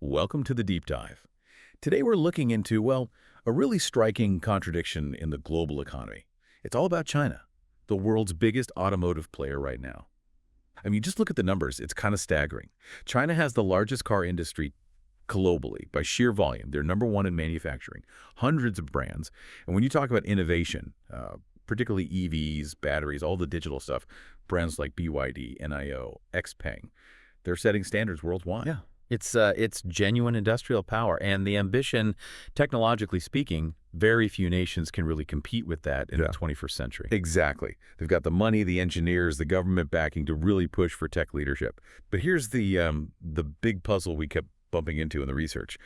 Welcome to the Deep Dive. Today we're looking into, well, a really striking contradiction in the global economy. It's all about China, the world's biggest automotive player right now. I mean, just look at the numbers. It's kind of staggering. China has the largest car industry globally by sheer volume. They're number one in manufacturing, hundreds of brands. And when you talk about innovation, particularly EVs, batteries, all the digital stuff, brands like BYD, NIO, XPeng, they're setting standards worldwide. Yeah. It's genuine industrial power, and the ambition, technologically speaking, very few nations can really compete with that in the 21st century. Exactly. They've got the money, the engineers, the government backing to really push for tech leadership. But here's the big puzzle we kept bumping into in the research.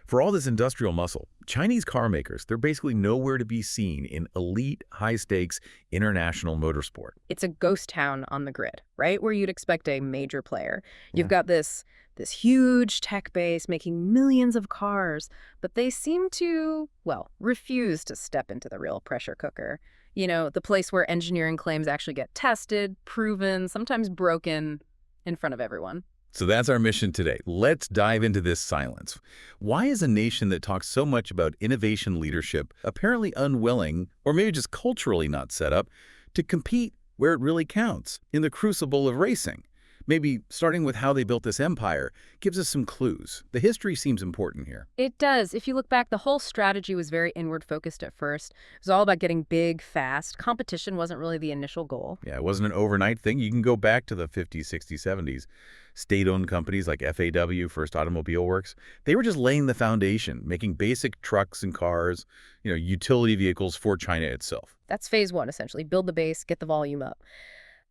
For all this industrial muscle, Chinese car makers, they're basically nowhere to be seen in elite, high-stakes international motorsport. It's a ghost town on the grid, right? Where you'd expect a major player. You've got this huge tech base making millions of cars, but they seem to, well, refuse to step into the real pressure cooker. You know, the place where engineering claims actually get tested, proven, sometimes broken in front of everyone. So that's our mission today. Let's dive into this silence. Why is a nation that talks so much about innovation leadership apparently unwilling, or maybe just culturally not set up, to compete where it really counts, in the crucible of racing? Maybe starting with how they built this empire gives us some clues. The history seems important here. It does. If you look back, the whole strategy was very inward-focused at first. It was all about getting big, fast. Competition wasn't really the initial goal. Yeah, it wasn't an overnight thing. You can go back to the 50s, 60s, 70s. State-owned companies like FAW, First Automobile Works, they were just laying the foundation, making basic trucks and cars, utility vehicles for China itself. That's phase one, essentially. Build the base, get the volume up.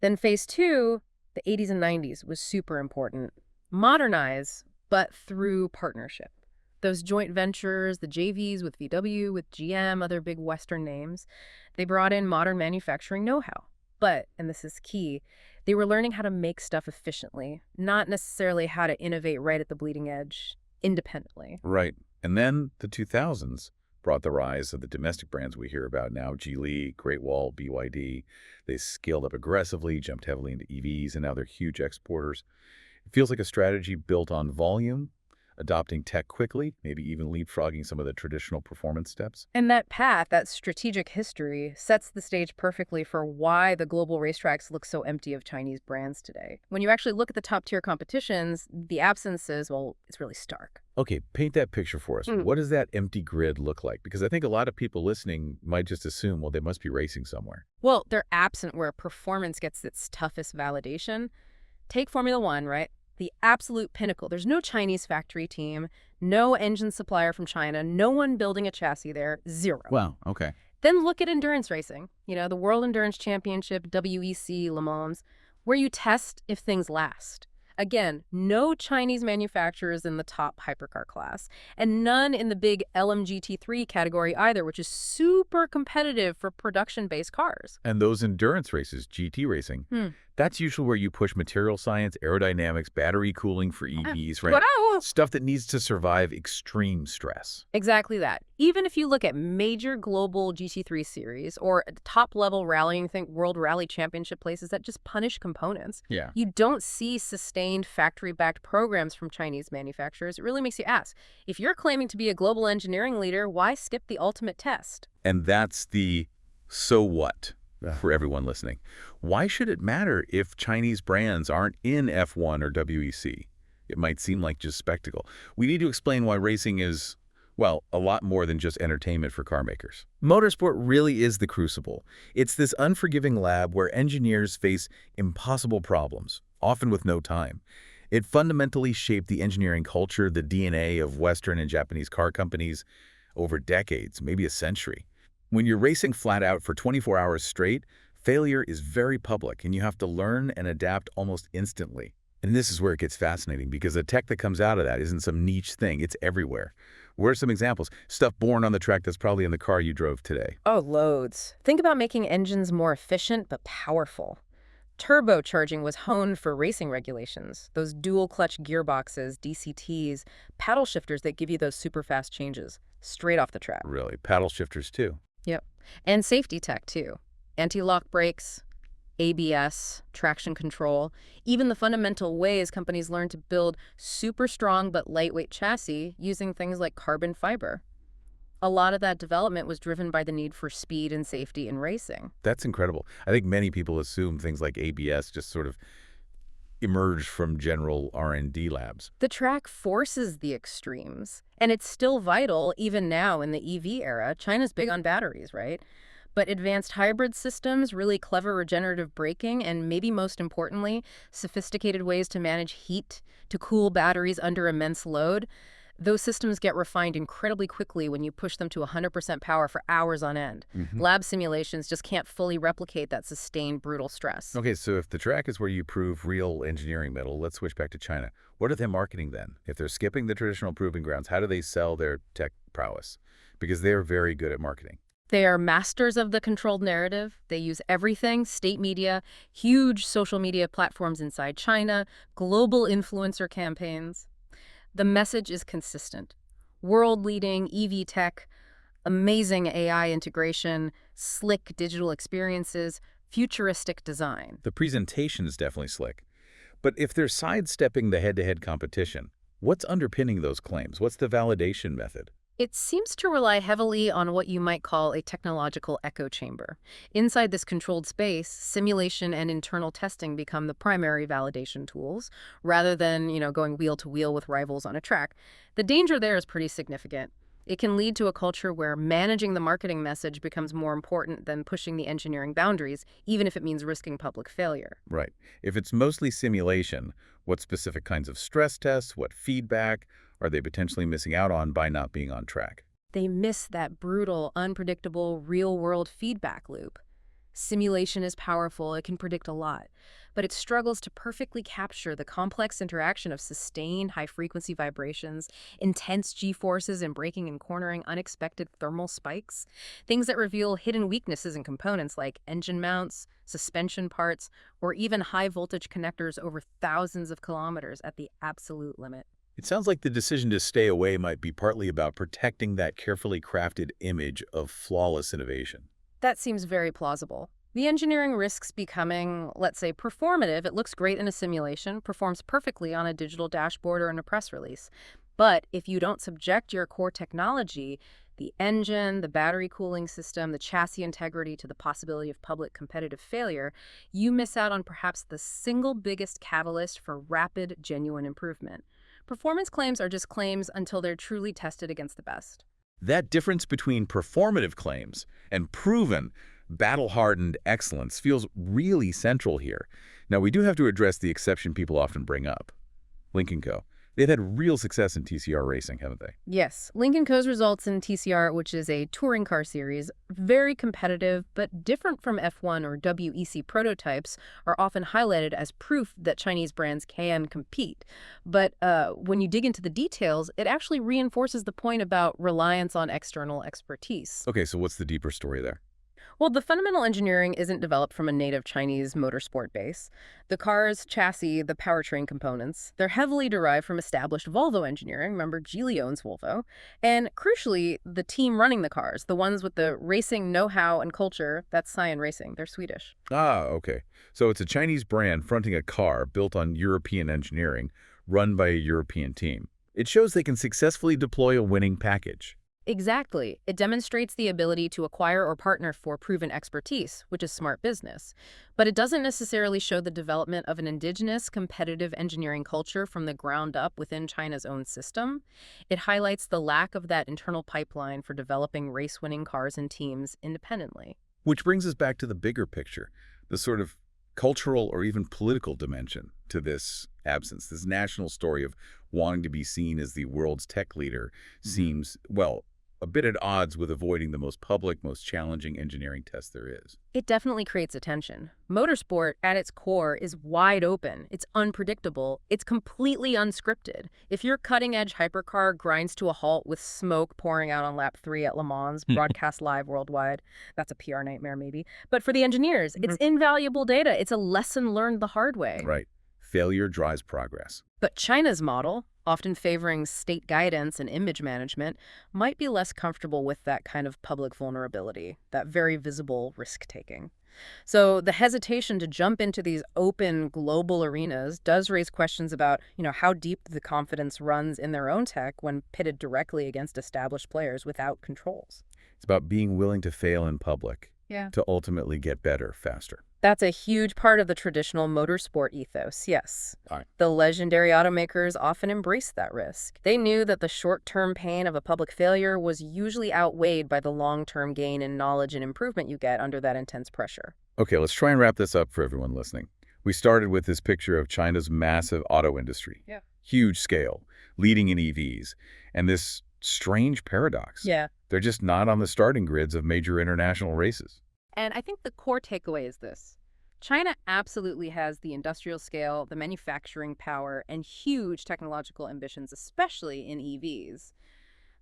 Then phase two, the 80s and 90s, was super important. Modernize, but through partnership. Those joint ventures, the JVs with VW, with GM, other big Western names, they brought in modern manufacturing know-how. But, and this is key, they were learning how to make stuff efficiently, not necessarily how to innovate right at the bleeding edge independently. Right. And then the 2000s brought the rise of the domestic brands we hear about now, Geely, Great Wall, BYD. They scaled up aggressively, jumped heavily into EVs, and now they're huge exporters. It feels like a strategy built on volume, adopting tech quickly, maybe even leapfrogging some of the traditional performance steps. And that path, that strategic history, sets the stage perfectly for why the global racetracks look so empty of Chinese brands today. When you actually look at the top-tier competitions, the absence is, well, it's really stark. Okay, paint that picture for us. What does that empty grid look like? Because I think a lot of people listening might just assume, well, they must be racing somewhere. Well, they're absent where performance gets its toughest validation. Take Formula One, right? The absolute pinnacle. There's no Chinese factory team, no engine supplier from China, no one building a chassis there, zero. Wow, okay. Then look at endurance racing. The World Endurance Championship, WEC, Le Mans, where you test if things last. Again, no Chinese manufacturers in the top hypercar class, and none in the big LMGT3 category either, which is super competitive for production-based cars. And those endurance races, GT racing, that's usually where you push material science, aerodynamics, battery cooling for EVs, right? Stuff that needs to survive extreme stress. Exactly that. Even if you look at major global GT3 series or top-level rallying, think World Rally Championship places that just punish components, you don't see sustained factory-backed programs from Chinese manufacturers. It really makes you ask, if you're claiming to be a global engineering leader, why skip the ultimate test? And that's the so what for everyone listening. Why should it matter if Chinese brands aren't in F1 or WEC? It might seem like just spectacle. We need to explain why racing is, well, a lot more than just entertainment for car makers. Motorsport really is the crucible. It's this unforgiving lab where engineers face impossible problems, often with no time. It fundamentally shaped the engineering culture, the DNA of Western and Japanese car companies over decades, maybe a century. When you're racing flat out for 24 hours straight, failure is very public, and you have to learn and adapt almost instantly. And this is where it gets fascinating, because the tech that comes out of that isn't some niche thing. It's everywhere. What are some examples? Stuff born on the track that's probably in the car you drove today. Oh, loads. Think about making engines more efficient but powerful. Turbocharging was honed for racing regulations. Those dual-clutch gearboxes, DCTs, paddle shifters that give you those super fast changes straight off the track. Really? Paddle shifters, too? Yep. And safety tech, too. Anti-lock brakes, ABS, traction control, even the fundamental ways companies learn to build super strong but lightweight chassis using things like carbon fiber. A lot of that development was driven by the need for speed and safety in racing. That's incredible. I think many people assume things like ABS just sort of emerged from general R&D labs. The track forces the extremes, and it's still vital even now in the EV era. China's big on batteries, right? But advanced hybrid systems, really clever regenerative braking, and maybe most importantly, sophisticated ways to manage heat, to cool batteries under immense load, those systems get refined incredibly quickly when you push them to 100% power for hours on end. Lab simulations just can't fully replicate that sustained, brutal stress. Okay, so if the track is where you prove real engineering mettle, let's switch back to China. What are they marketing then? If they're skipping the traditional proving grounds, how do they sell their tech prowess? Because they're very good at marketing. They are masters of the controlled narrative. They use everything, state media, huge social media platforms inside China, global influencer campaigns. The message is consistent. World-leading EV tech, amazing AI integration, slick digital experiences, futuristic design. The presentation is definitely slick. But if they're sidestepping the head-to-head competition, what's underpinning those claims? What's the validation method? It seems to rely heavily on what you might call a technological echo chamber. Inside this controlled space, simulation and internal testing become the primary validation tools, rather than, going wheel to wheel with rivals on a track. The danger there is pretty significant. It can lead to a culture where managing the marketing message becomes more important than pushing the engineering boundaries, even if it means risking public failure. Right. If it's mostly simulation, what specific kinds of stress tests, what feedback are they potentially missing out on by not being on track? They miss that brutal, unpredictable, real-world feedback loop. Simulation is powerful, it can predict a lot, but it struggles to perfectly capture the complex interaction of sustained high-frequency vibrations, intense G-forces in braking and cornering, unexpected thermal spikes, things that reveal hidden weaknesses in components like engine mounts, suspension parts, or even high-voltage connectors over thousands of kilometers at the absolute limit. It sounds like the decision to stay away might be partly about protecting that carefully crafted image of flawless innovation. That seems very plausible. The engineering risks becoming, let's say, performative. It looks great in a simulation, performs perfectly on a digital dashboard or in a press release. But if you don't subject your core technology, the engine, the battery cooling system, the chassis integrity to the possibility of public competitive failure, you miss out on perhaps the single biggest catalyst for rapid, genuine improvement. Performance claims are just claims until they're truly tested against the best. That difference between performative claims and proven, battle-hardened excellence feels really central here. Now, we do have to address the exception people often bring up, Lynk & Co. They've had real success in TCR racing, haven't they? Yes. Lynk & Co.'s results in TCR, which is a touring car series, very competitive, but different from F1 or WEC prototypes, are often highlighted as proof that Chinese brands can compete. But when you dig into the details, it actually reinforces the point about reliance on external expertise. Okay, so what's the deeper story there? Well, the fundamental engineering isn't developed from a native Chinese motorsport base. The car's chassis, the powertrain components, they're heavily derived from established Volvo engineering. Remember, Geely owns Volvo. And crucially, the team running the cars, the ones with the racing know-how and culture, that's Cyan Racing. They're Swedish. Ah, okay. So it's a Chinese brand fronting a car built on European engineering, run by a European team. It shows they can successfully deploy a winning package. Exactly. It demonstrates the ability to acquire or partner for proven expertise, which is smart business. But it doesn't necessarily show the development of an indigenous, competitive engineering culture from the ground up within China's own system. It highlights the lack of that internal pipeline for developing race-winning cars and teams independently. Which brings us back to the bigger picture, the sort of cultural or even political dimension to this absence. This national story of wanting to be seen as the world's tech leader seems, well, a bit at odds with avoiding the most public, most challenging engineering test there is. It definitely creates attention. Motorsport, at its core, is wide open. It's unpredictable. It's completely unscripted. If your cutting-edge hypercar grinds to a halt with smoke pouring out on lap 3 at Le Mans, broadcast live worldwide, that's a PR nightmare maybe. But for the engineers, it's invaluable data. It's a lesson learned the hard way. Right. Failure drives progress. But China's model, often favoring state guidance and image management, might be less comfortable with that kind of public vulnerability, that very visible risk-taking. So the hesitation to jump into these open global arenas does raise questions about, how deep the confidence runs in their own tech when pitted directly against established players without controls. It's about being willing to fail in public Yeah. to ultimately get better faster. That's a huge part of the traditional motorsport ethos, yes. All right. The legendary automakers often embraced that risk. They knew that the short-term pain of a public failure was usually outweighed by the long-term gain in knowledge and improvement you get under that intense pressure. Okay, let's try and wrap this up for everyone listening. We started with this picture of China's massive auto industry. Yeah. Huge scale, leading in EVs, and this strange paradox. Yeah. They're just not on the starting grids of major international races. And I think the core takeaway is this. China absolutely has the industrial scale, the manufacturing power, and huge technological ambitions, especially in EVs.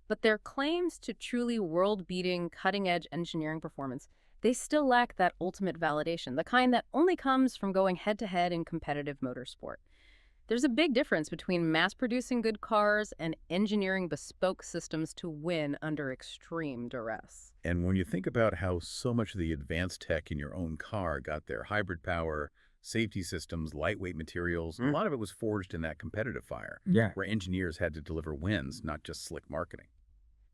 But their claims to truly world-beating, cutting-edge engineering performance, they still lack that ultimate validation, the kind that only comes from going head-to-head in competitive motorsport. There's a big difference between mass-producing good cars and engineering bespoke systems to win under extreme duress. And when you think about how so much of the advanced tech in your own car got their hybrid power, safety systems, lightweight materials, a lot of it was forged in that competitive fire, where engineers had to deliver wins, not just slick marketing.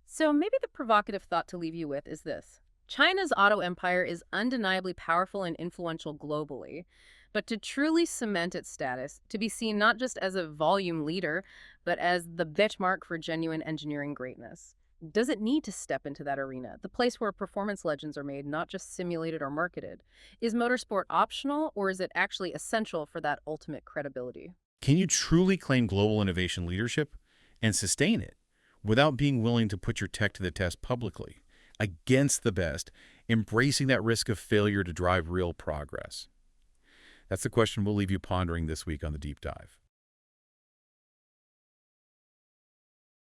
So maybe the provocative thought to leave you with is this. China's auto empire is undeniably powerful and influential globally, but to truly cement its status, to be seen not just as a volume leader, but as the benchmark for genuine engineering greatness, does it need to step into that arena, the place where performance legends are made, not just simulated or marketed? Is motorsport optional, or is it actually essential for that ultimate credibility? Can you truly claim global innovation leadership and sustain it without being willing to put your tech to the test publicly, against the best, embracing that risk of failure to drive real progress? That's the question we'll leave you pondering this week on The Deep Dive.